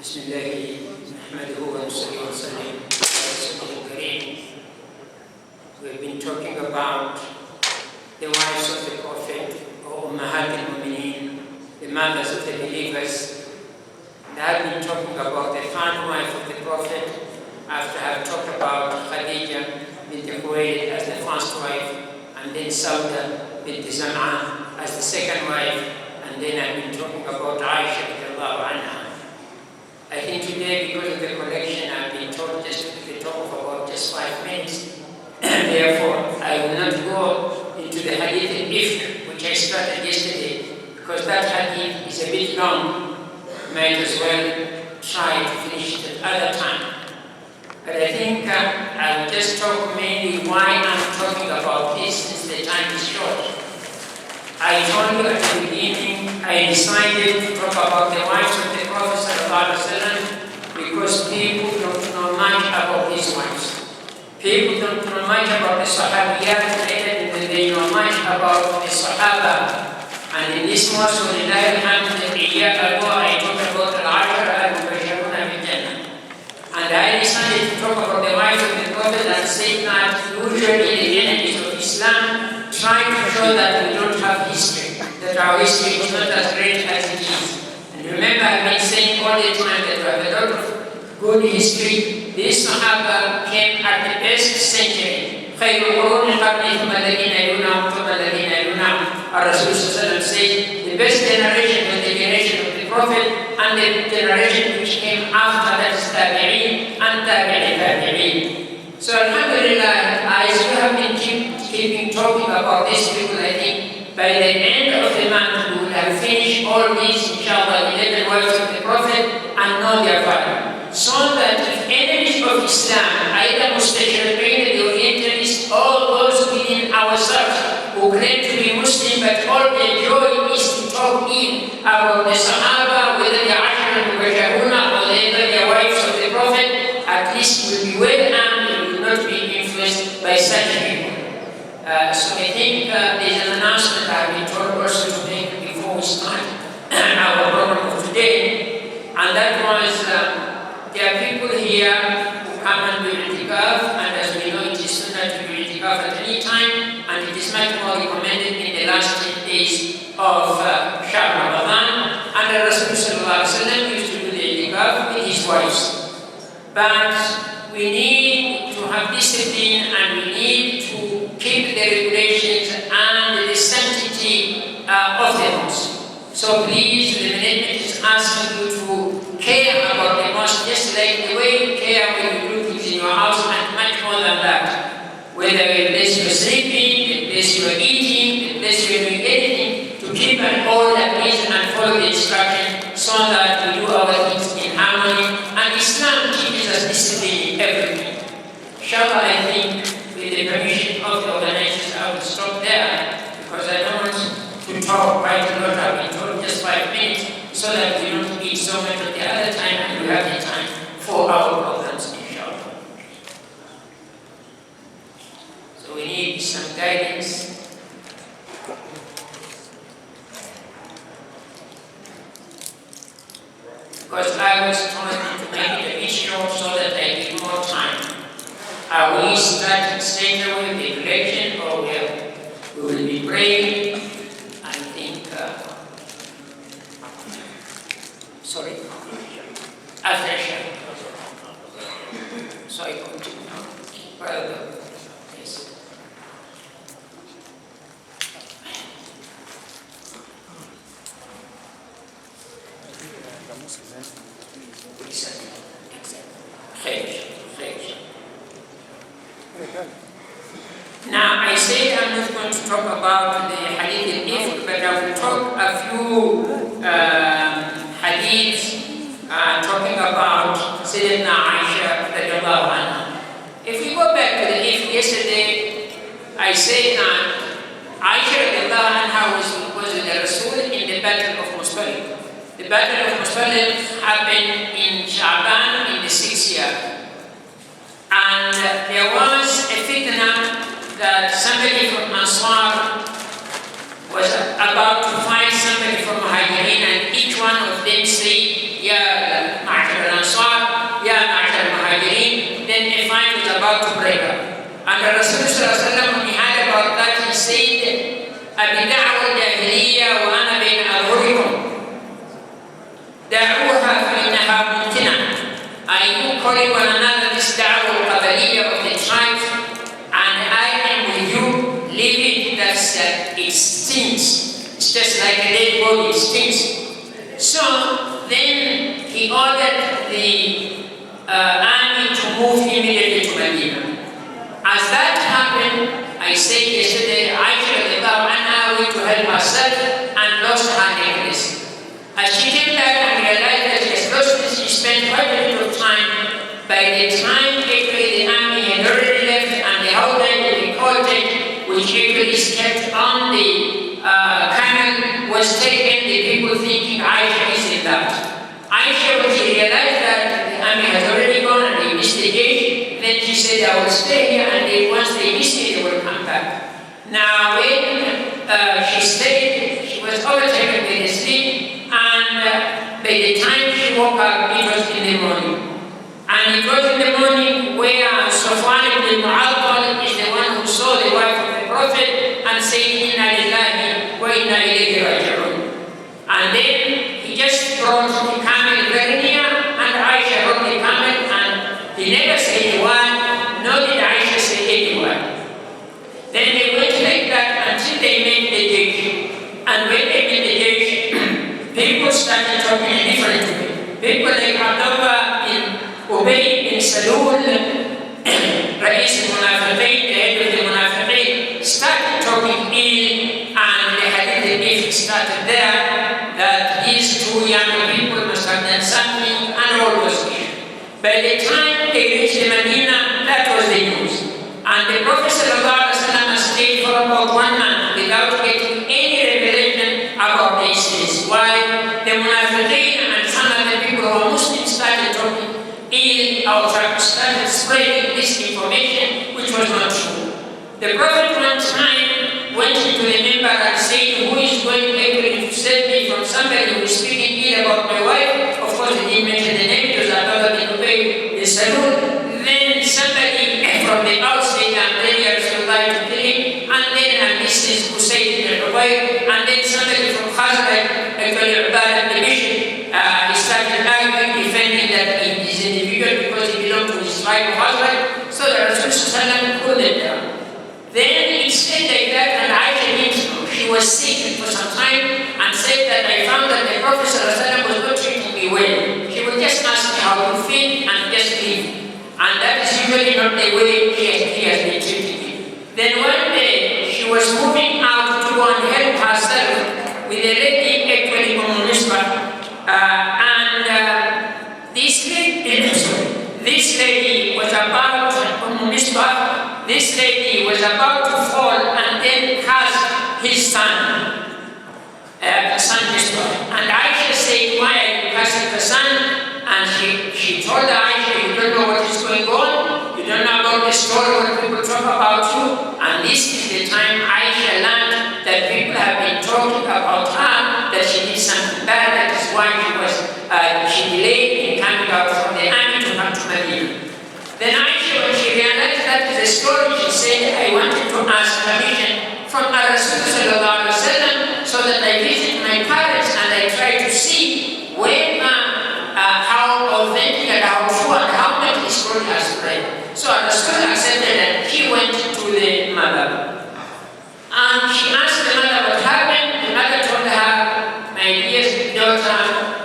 بسم الله نحمده ونصلي ونسلم على رسوله الكريم. We've been talking about the wives of the Prophet, or Ummahat al-Mu'mineen, the mothers of the believers. And I've been talking about the third wife of the Prophet after I've talked about Khadija bint Khuwaylid as the first wife, and then Sauda bint Zam'a as the second wife, and then I've been talking about Aisha radiallahu anha. I think today, because of the collection, I've been told just to talk of about just 5 minutes. Therefore, I will not go into the hadith al-Ifk, which I started yesterday, because that hadith is a bit long. Might as well try to finish it at other time. But I think I will just talk mainly why I'm talking about this, since the time is short. I told you at the beginning, I decided to talk about the wives of the Prophet ﷺ because people don't know much about these wives. People don't know much about the Sahabiyat, and they know much about the Sahaba. And in this mosque, a year ago, I talked about Al-Ashara al-Mubashiruna bil-Jannah. And I decided to talk about the wives of the Prophet and say that usually the enemies of Islam try to show that we don't have history, that our history is not as great as it is. And remember, I've been saying all the time that we have a lot of good history. This Sahaba came at the best century. خير القرون قبلي ثم الذين يلونهم ثم الذين يلونهم. Our Rasul said the best generation was the generation of the Prophet, and the generation which came after that is Tabi'in and Tabi'in. So Alhamdulillah, I still have been keeping talking about these people. I think by the end of the month we will have finished all these, inshallah, 11 wives of the Prophet and know their value. So that if enemies of Islam, either Mustashriqeen, the Orientalists, all those within ourselves who claim to be Muslim, but all their joy is to talk in about the Sahaba, whether they are Aisha al-Mubashiruna or whether they are wives of the Prophet, at least will be well armed and will not be influenced by such people. So I think there's an announcement I've been told also to make before we start our program of today, and that was there are people here who come and do itikaf, and as we know it is sunnah to do itikaf at any time, and it is much more recommended in the last 10 days of Shahr Ramadan, and the Rasul used to do the itikaf with his wives. But we need to have discipline, and we need to keep the regulations and the sanctity of the mosque. So please, the management is asking you to care about the mosque just like the way you care when you do things in your house, and much more than that. Whether the place you're sleeping, the place you're eating, the place you're doing anything, to keep an order, please, and follow the instruction so that we do our things in harmony. And Islam teaches us discipline in everything. Inshallah, I think with the permission of the organizers, I will stop there because I don't want to talk quite a lot. I've been told just 5 minutes so that we don't eat so much of the other time and we have the time for our programs, inshallah. So we need some guidance. Because I was trying to make it a bit short so that I get more time. Are we starting straight away with the election, or we will be praying? I think, sorry, after Aisha. So I continue. Well, yes. Now, I said I'm not going to talk about the hadith al-Ifk, but I will talk a few hadiths talking about Sayyidina Aisha radiallahu anha. If we go back to the Ifk, yesterday I said that Aisha radiallahu anha was with the Rasul in the Battle of Mustalik. The Battle of Mustalik happened in Sha'ban in the 6th year. And there was a fitna that somebody from Ansar was about to find somebody from Muhajirin, and each one of them said, Ya Ma'ashar about to break up. And the Rasulullah when he heard about that, he said, أبدعوى الجاهلية وأنا بين أظهركم دعوها فإنها ممتنة. Are you calling one another this da'wah al-qabaliyya of the tribes, and I am with you? Leave it, it stinks. It's just like a dead body, it stinks. So then he ordered the army to move immediately to Medina. As that happened, I said yesterday, Aisha went to help herself and lost her necklace. As she came back and realized that she has lost it, she spent quite a bit of time. By the time actually the army had already left and the whole day the cortege, which actually is kept on the camel, was taken, the people thinking Aisha is in that. Aisha, when she realized that the army has already gone and they missed the gate, then she said, I will stay here, and once they miss me, they will come back. Now, when she stayed, she was overtaken by the sleep, and by the time she woke up, it was in the morning. And it was in the morning where Safwan ibn Mu'attal is the one who saw the wife of the Prophet and said, Inna lillahi wa inna ilayhi raji'un. And then he just brought the camel very near, and Aisha brought the camel, and he never said a word, nor did Aisha say any word. Then they went like that until they met the Jaysh. And when they met the Jaysh, people started talking in different way. People like Abdullah bin Ubay bin Salul, Rais al-Munafiqeen, the head of the Munafiqeen, started talking ill, and they had the beef started there, that these two young people must have done something, and all was clear. By the time they reached Medina, that was the news. And the Prophet ﷺ stayed for about 1 month without getting any revelation about these things. Why? The Munafiqeen and some of the people who are Muslims started talking ill or started spreading this information, which was not true. The Prophet one time went into the member and said, who is going to save me from somebody who is speaking ill about my wife? Of course, he didn't mention the name, because Abdullah bin Ubay bin Salul. Then somebody from the outside, and then Rasulullah to kill him, and then this is Usayd ibn Ubayr, and then somebody from Khazraj, actually Ubadah the bishop, he started arguing, defending that this individual because he belonged to his tribe of Khazraj, so the Rasulullah pulled them down. Then he said like that, and Aisha didn't know. She was sick for some time and said that I found that the Prophet ﷺ was not treating me well. She would just ask me how you feel and just leave. And that is usually not the way he has been treating me. Then one day, she was moving out to go and help herself with a lady actually Misbah. This lady was about Misbah. This lady was about to fall and then cast his son Misbah. And Aisha said, why are you casting the son? And she told Aisha, you don't know what is going on, you don't know about the story, what people talk about you. And this is the time Aisha learned that people have been talking about her, that she did something bad. That is why she delayed in coming out from the army to come to Medina. Then Aisha, when she realized that is the story, she said, I wanted to ask permission from Rasulullah ﷺ so that I visit my parents and I try to see how authentic and how true and how much this story has spread. So Rasulullah accepted and he went to the mother. And she asked the mother what happened. The mother told her, my dear daughter,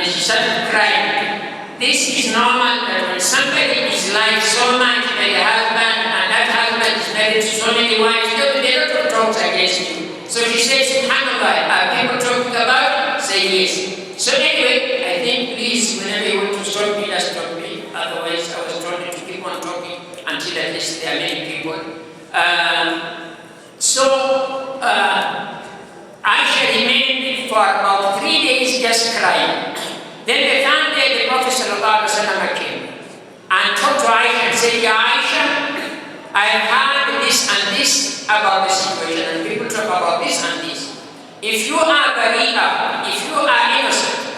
she started crying. This is normal that when somebody is liked so much by the husband and that husband is married to so many wives, there will be a lot of talks against you. So she says, SubhanAllah, are people talking about it? Say yes. So anyway, I think please, whenever you want to stop me, just stop me. Otherwise, I was trying to keep on talking until at least there are many people. Aisha remained for about 3 days just crying. Then the third day, the Prophet ﷺ came and talked to Aisha and said, Ya Aisha, I heard this and this about the situation, and people talk about this and this. If you are bari'ah, if you are innocent,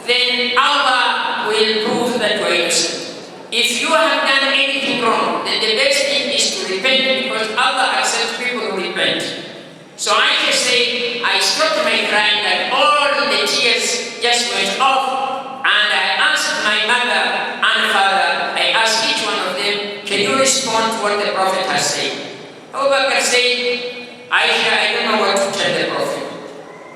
then Allah will prove that you are innocent. If you have done anything wrong, then then the best thing is to repent, because Allah accepts people who repent. So Aisha said, I stopped my crying and all the tears just went off, and I asked my mother and father, I asked each one of them, can you respond to what the Prophet has said? Abu Bakr said, Aisha, I don't know what to tell the Prophet.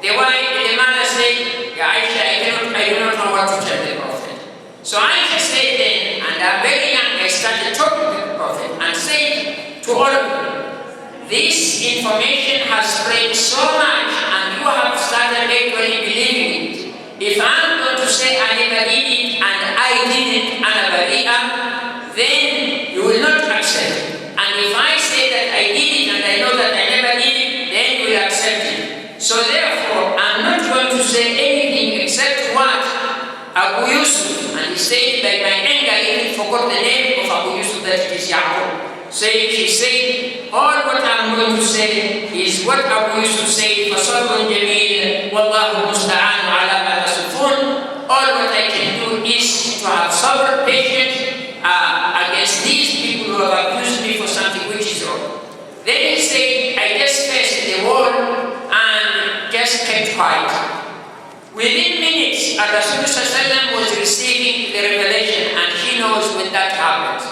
The mother said, yeah, Aisha, I do not know what to tell the Prophet. So Aisha said then, and I'm very young, I started talking to the Prophet and said to all of them, this information has spread so much and you have started actually believing it. If I'm going to say I never did it and I did it and a bari'a, then you will not accept it. And if I say that I did it and I know that I never did it, then you will accept it. So therefore, I'm not going to say anything except what Abu Yusuf, and he said by my anger I even forgot the name of Abu Yusuf, that it is Yaqub. She said, all what I'm going to say is what Abu Yusuf said, فَصَبٌ جَمِيلٌ وَاللَّهُ الْمُسْتَعَانُ عَلَى مَا تَصِفُونَ. All what I can do is to have sabr, patience against these people who have accused me for something which is wrong. Then he said, I just faced the wall and just kept quiet. Within minutes, Rasulullah was receiving the revelation, and he knows when that happens.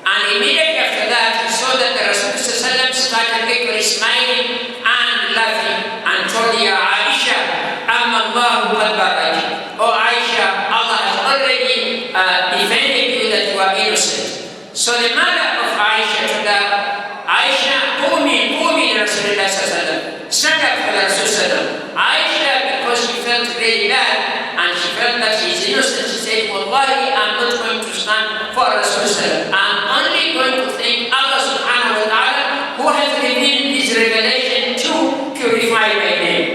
And immediately after that, he saw that the Rasulullah started actually smiling and laughing and told Aisha, Amma Allahu qad baraki. Oh Aisha, Allah has already defended you that you are innocent. So the mother of Aisha told her, Aisha, Qumi Rasulullah stand up for the Rasulullah. Aisha, because she felt very bad and she felt that she is innocent, she said, Wallahi, I'm not going to stand for Rasulullah. I'm only going to thank Allah subhanahu wa ta'ala who has revealed this revelation to purify my name.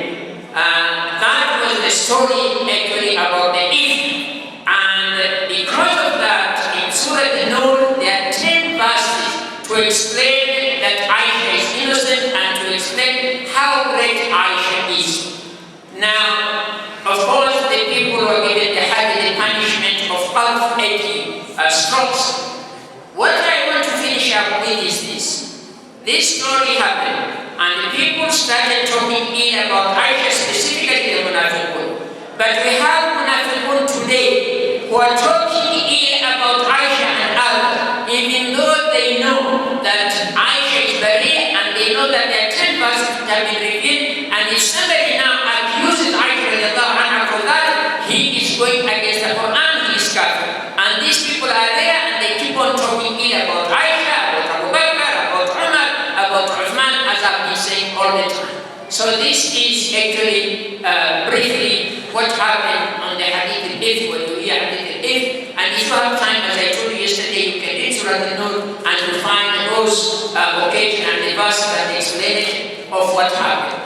That was the story actually about the Eid. And because of that, in Surah An-Nur, there are 10 verses to explain that Aisha is innocent and to explain how great Aisha is. Now, of course, the people who are given the punishment of 80 strokes. What I want to finish up with is this. This story happened, and the people started talking ill about Aisha, specifically the Munafiqun. But we have Munafiqun today who are talking ill about Aisha and others, even though they know that Aisha is bari, and they know that there are 10 verses that have been revealed, and if somebody now accuses Aisha for that, he is going against the Qur'an, he is kafir. And these people are there and they keep on talking ill about Aisha, about Abu Bakr, about Umar, about Uthman, as I've been saying all the time. So this is actually briefly what happened on the Hadith al-If, when you hear Hadith al-If. And if you have time, as I told you yesterday, you can read Surah An-Nur and you find those occasions and the verses and the explanation of what happened.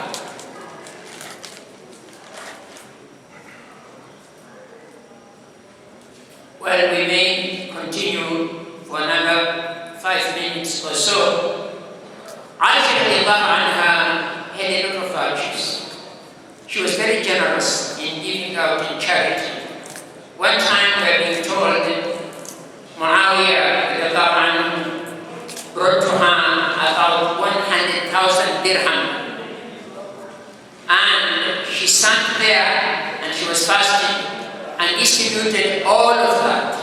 Well, we may continue for another 5 minutes or so. Aisha had a lot of virtues. She was very generous in giving out in charity. One time we have been told Muawiyah brought to her about 100,000 dirham. And she sat there and she was fasting and distributed all of that.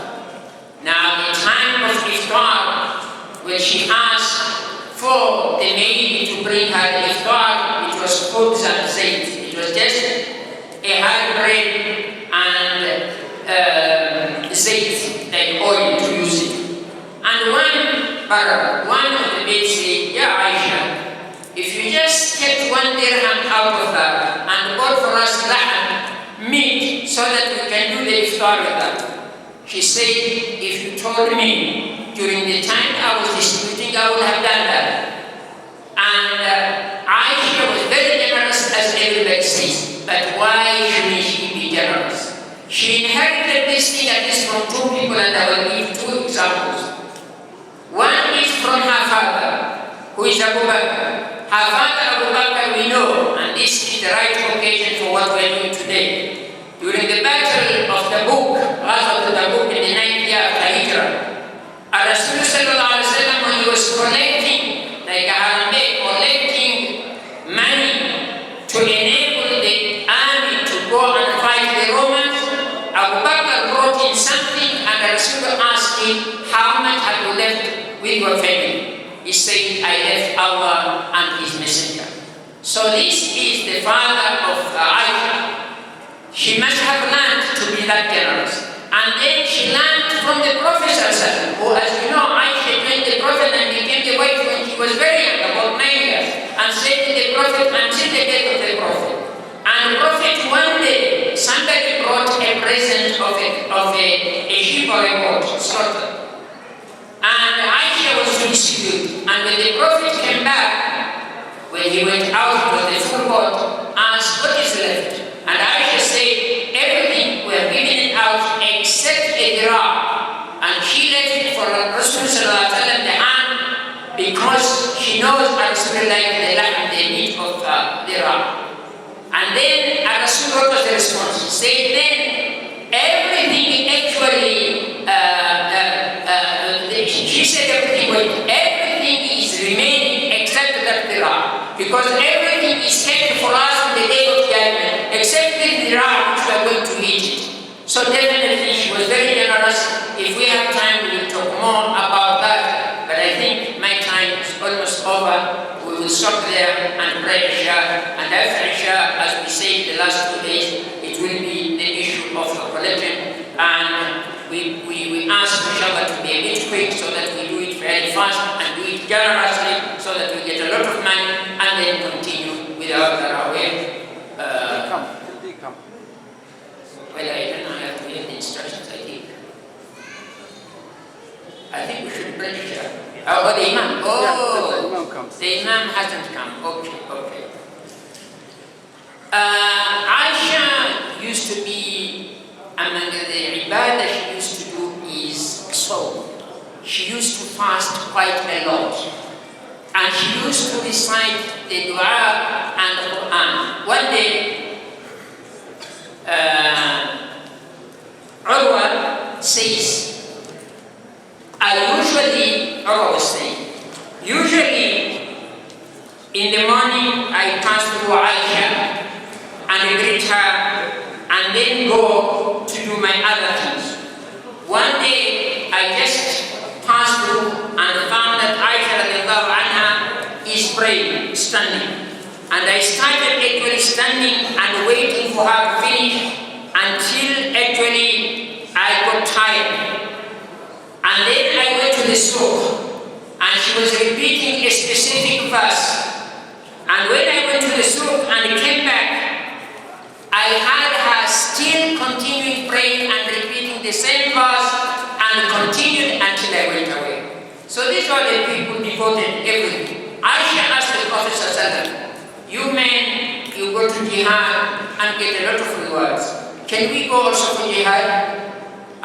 Now, the time of iftar, when she asked for the maid to bring her the iftar, it was khubz and zayt. It was just a hard bread and zayt, like oil, to use it. And one of the maids said, Yeah, Aisha, if you just kept 1 dirham out of that and bought for us meat, so that we can do the iftar with that. She said, if you told me during the time I was distributing, I would have done that. And Aisha was very generous, as everybody says. But why shouldn't she be generous? She inherited this thing at least from 2 people, and I will give 2 examples. One is from her father, who is Abu Bakr. Her father, Abu Bakr, we know, and this is the right occasion for what we are doing today. During the battle of Tabuk, in the 9th year of the Hijrah, Rasulullah he was collecting, like Harambee, collecting money to enable the army to go and fight the Romans, Abu Bakr brought in something and Rasul asked him, how much have you left with your family? He said, I left Allah and His Messenger. So this is the father of Aisha. She must have learned to be that generous. And then she learned from the Prophet who, as you know, Aisha joined the Prophet and became the wife when she was very young, about 9 years, and stayed with the Prophet until the death of the Prophet. And the Prophet one day, somebody brought a present of a sheep or a goat, slaughtered. And Aisha was to distribute. And when the Prophet came back, when he went out with the full goat, asked what is left. And Aisha said, everything we have given it out except a dirham. And she left it for Rasulullah the hand because she knows Rasulullah like the meat of dirham. And then Rasulullah was the response. He said, then everything actually, she said everything is remaining except that dirham. Because everything is kept for us in the day of judgment, except the dirham which we are going to eat it. So definitely she was very generous. If we have time, we will talk more about that. But I think my time is almost over. We will stop there and pray Aisha. And after Aisha, as we said the last 2 days, it will be the issue of the collection. And we ask inshallah to be a bit quick so that we do it very fast and do it generously so that we get a lot of money and then continue with our tarawih. Come. Well, I don't know how to get the instructions, I think we should pray Aisha. Oh, the Imam. Oh, yeah, the Imam comes. The Imam hasn't come. Okay. Aisha used to be, among the ibadah she used to do is sawm. She used to fast quite a lot. And she used to recite the dua and the Qur'an. One day, Urwa says, Urwa was saying, usually in the morning I pass through Aisha and greet her and then go to do my other things. One day I just passed through and found that Aisha radiallahu anha is praying, standing. And I started actually standing and waiting for her to finish until actually I got tired. And then I went to the souk and she was repeating a specific verse. And when I went to the souk and came back, I had her still continuing praying and repeating the same verse and continued until I went away. So these are the people devoted everything. Aisha asked the Prophet, you men, you go to jihad and get a lot of rewards. Can we go also for jihad?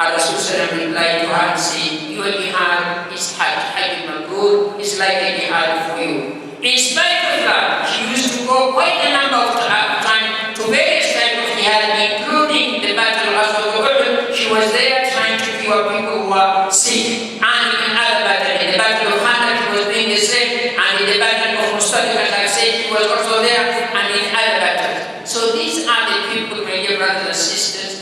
Rasul replied to her and said, your jihad is Hajj Mabrur, is like a jihad for you. In spite of that, she used to go quite a number of times to various types of jihad, including the battle of Uhud. She was there trying to cure people who were sick. And in other battles, in the battle of Khandaq, she was doing the same. And in the battle of Mustalik, as I said, she was also there. And in other battles. So these are the people, my dear brothers and sisters,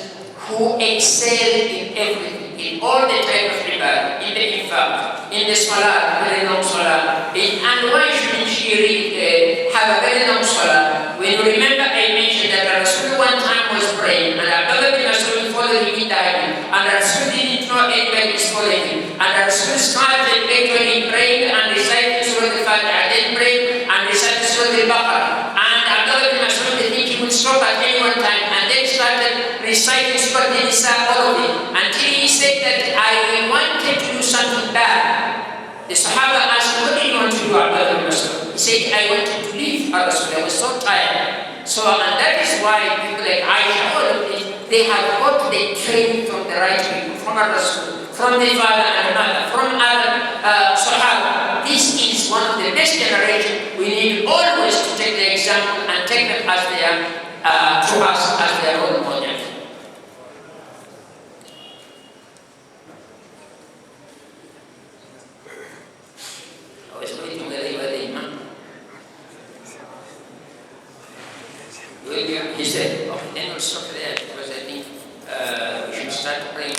who excel in everything, in all the type of ibadah, in the infaq, in the salah, very long salah. And why shouldn't she really have a very long salah? When you remember, I mentioned that Rasul one time was praying, and Abdullah bin Rasul followed him in diving, and Rasul didn't know anybody is following him. And Rasul started actually praying and reciting Surah Al-Fatiha, then praying and reciting Surah Al-Baqarah. And Abdullah bin Rasul didn't think he would stop at any one time, and then started reciting Surah Al-Nisa, all of it, until he said that I wanted to do something bad. The Sahaba asked, what did you want to do, Abdullah bin Rasul? He said, I wanted to leave Rasul, I was so tired. So, and that is why people like Aisha, all of this, they have got the training from the right people, from Rasul, from the father and mother, from other Sahaba. This is one of the best generations. We need always to take the example and take them as their, to us as their role model. He said, okay, then we'll stop there because I think we should start praying